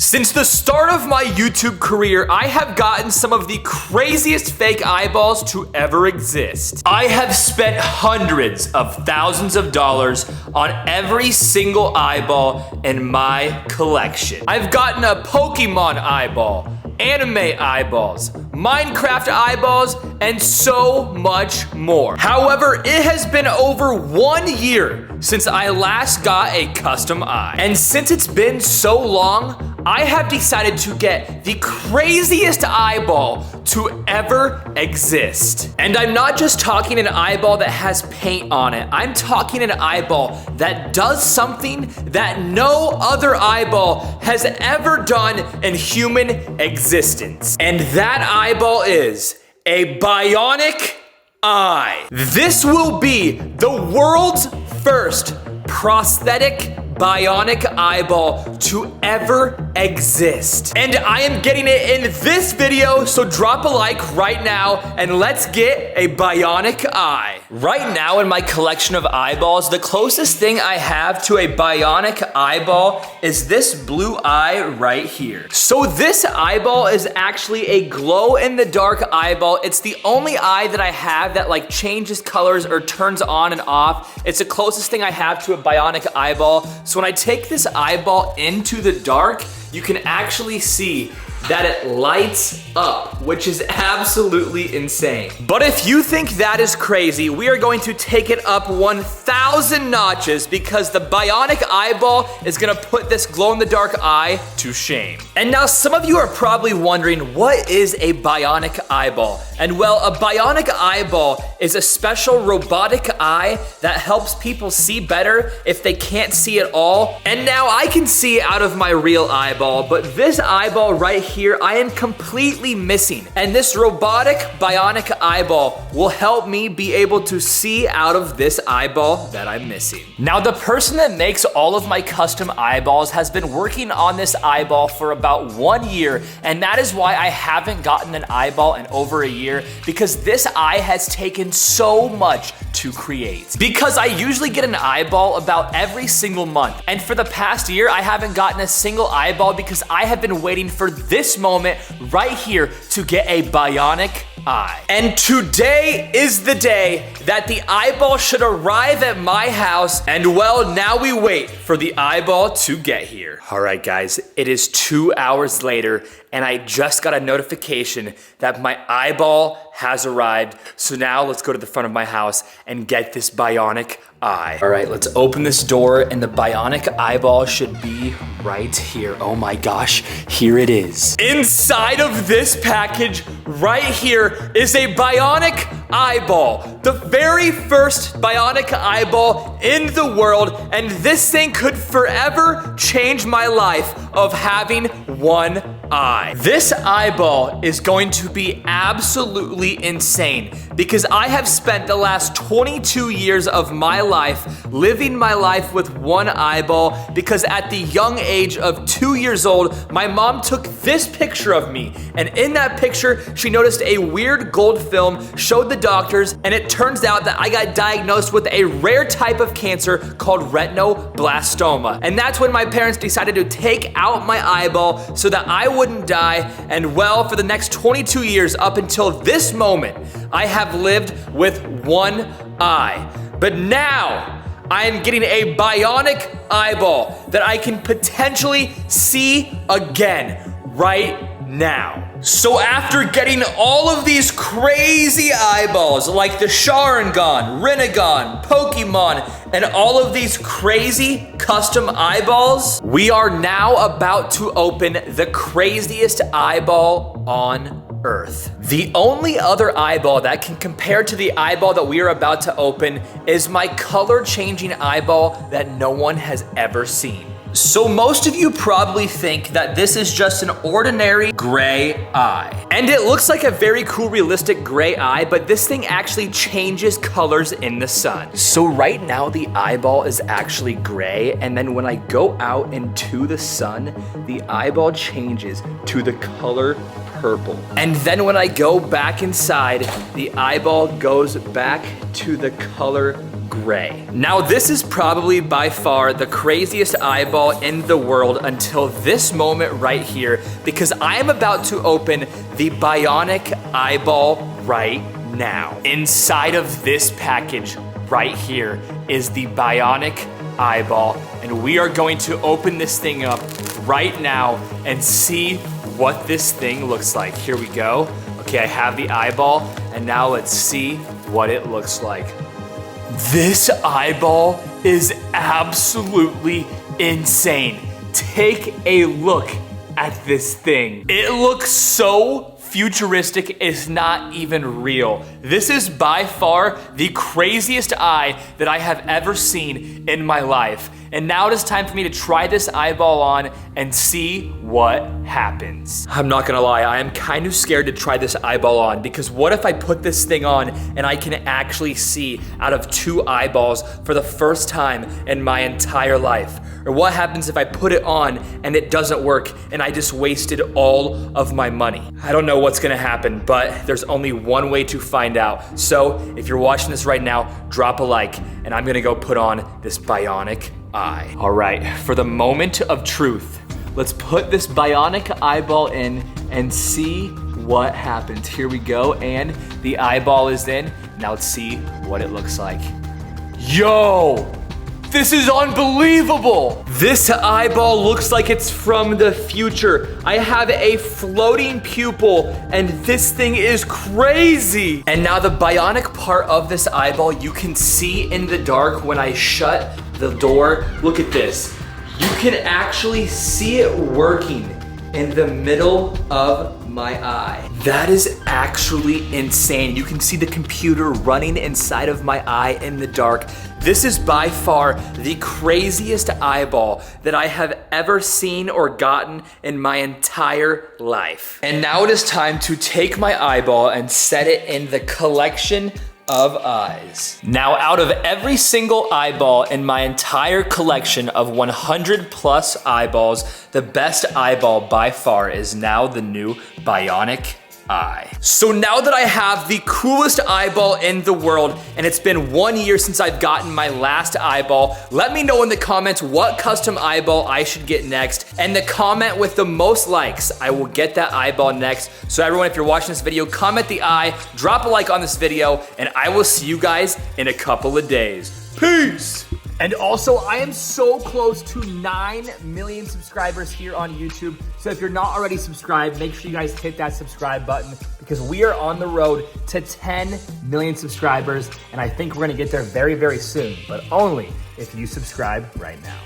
Since the start of my YouTube career, I have gotten some of the craziest fake eyeballs to ever exist. I have spent hundreds of thousands of dollars on every single eyeball in my collection. I've gotten a Pokemon eyeball, anime eyeballs, Minecraft eyeballs, and so much more. However, it has been over 1 year since I last got a custom eye. And since it's been so long, I have decided to get the craziest eyeball to ever exist. And I'm not just talking an eyeball that has paint on it. I'm talking an eyeball that does something that no other eyeball has ever done in human existence. And that eyeball is a bionic eye. This will be the world's first prosthetic bionic eyeball to ever exist. And I am getting it in this video, so drop a like right now and let's get a bionic eye. Right now in my collection of eyeballs, the closest thing I have to a bionic eyeball is this blue eye right here. So this eyeball is actually a glow-in-the-dark eyeball. It's the only eye that I have that like changes colors or turns on and off. It's the closest thing I have to a bionic eyeball. So when I take this eyeball into the dark, you can actually see that it lights up, which is absolutely insane. But if you think that is crazy, we are going to take it up 1,000 notches because the bionic eyeball is gonna put this glow-in-the-dark eye to shame. And now some of you are probably wondering, what is a bionic eyeball? And well, a bionic eyeball is a special robotic eye that helps people see better if they can't see at all. And now I can see out of my real eyeball, but this eyeball right here, I am completely missing. And this robotic bionic eyeball will help me be able to see out of this eyeball that I'm missing. Now, the person that makes all of my custom eyeballs has been working on this eyeball for about 1 year, and that is why I haven't gotten an eyeball in over a year, because this eye has taken so much to create. Because I usually get an eyeball about every single month, and for the past year, I haven't gotten a single eyeball because I have been waiting for this moment right here to get a bionic eye. And today is the day that the eyeball should arrive at my house, and well, now we wait for the eyeball to get here. All right, guys, it is 2 hours later, and I just got a notification that my eyeball has arrived. So now let's go to the front of my house and get this bionic eye. All right, let's open this door, and the bionic eyeball should be right here. Oh my gosh, here it is. Inside of this package right here is a bionic eyeball, the very first bionic eyeball in the world, and this thing could forever change my life of having one eye. This eyeball is going to be absolutely insane because I have spent the last 22 years of my life living my life with one eyeball because at the young age of 2 years old, my mom took this picture of me, and in that picture, she noticed a weird gold film, showed the doctors, and it turns out that I got diagnosed with a rare type of cancer called retinoblastoma. And that's when my parents decided to take out my eyeball so that I wouldn't die. And well, for the next 22 years up until this moment, I have lived with one eye. But now I am getting a bionic eyeball that I can potentially see again right now. So after getting all of these crazy eyeballs like the Sharingan, Rinnegan, Pokemon, and all of these crazy custom eyeballs, we are now about to open the craziest eyeball on Earth. The only other eyeball that can compare to the eyeball that we are about to open is my color-changing eyeball that no one has ever seen. So most of you probably think that this is just an ordinary gray eye. And it looks like a very cool, realistic gray eye, but this thing actually changes colors in the sun. So right now the eyeball is actually gray, and then when I go out into the sun, the eyeball changes to the color purple. And then when I go back inside, the eyeball goes back to the color gray. Now this is probably by far the craziest eyeball in the world until this moment right here, because I am about to open the bionic eyeball right now. Inside of this package right here is the bionic eyeball, and we are going to open this thing up right now and see what this thing looks like. Here we go. Okay, I have the eyeball, and now let's see what it looks like. This eyeball is absolutely insane. Take a look at this thing. It looks so futuristic, it's not even real. This is by far the craziest eye that I have ever seen in my life. And now it is time for me to try this eyeball on and see what happens. I'm not gonna lie, I am kind of scared to try this eyeball on, because what if I put this thing on and I can actually see out of 2 eyeballs for the first time in my entire life? Or what happens if I put it on and it doesn't work and I just wasted all of my money? I don't know what's gonna happen, but there's only one way to find out. So if you're watching this right now, drop a like, and I'm gonna go put on this bionic eye. All right, for the moment of truth, let's put this bionic eyeball in and see what happens. Here we go, and the eyeball is in. Now let's see what it looks like. Yo! This is unbelievable! This eyeball looks like it's from the future. I have a floating pupil, and this thing is crazy. And now the bionic part of this eyeball, you can see in the dark when I shut the door. Look at this. You can actually see it working in the middle of my eye. That is actually insane. You can see the computer running inside of my eye in the dark. This is by far the craziest eyeball that I have ever seen or gotten in my entire life. And now it is time to take my eyeball and set it in the collection of eyes. Now, out of every single eyeball in my entire collection of 100 plus eyeballs, the best eyeball by far is now the new bionic eye. So now that I have the coolest eyeball in the world, and it's been 1 year since I've gotten my last eyeball, let me know in the comments what custom eyeball I should get next, and the comment with the most likes, I will get that eyeball next. So everyone, if you're watching this video, comment the eye, drop a like on this video, and I will see you guys in a couple of days. Peace! And also, I am so close to 9 million subscribers here on YouTube. So if you're not already subscribed, make sure you guys hit that subscribe button, because we are on the road to 10 million subscribers. And I think we're gonna get there very, very soon, but only if you subscribe right now.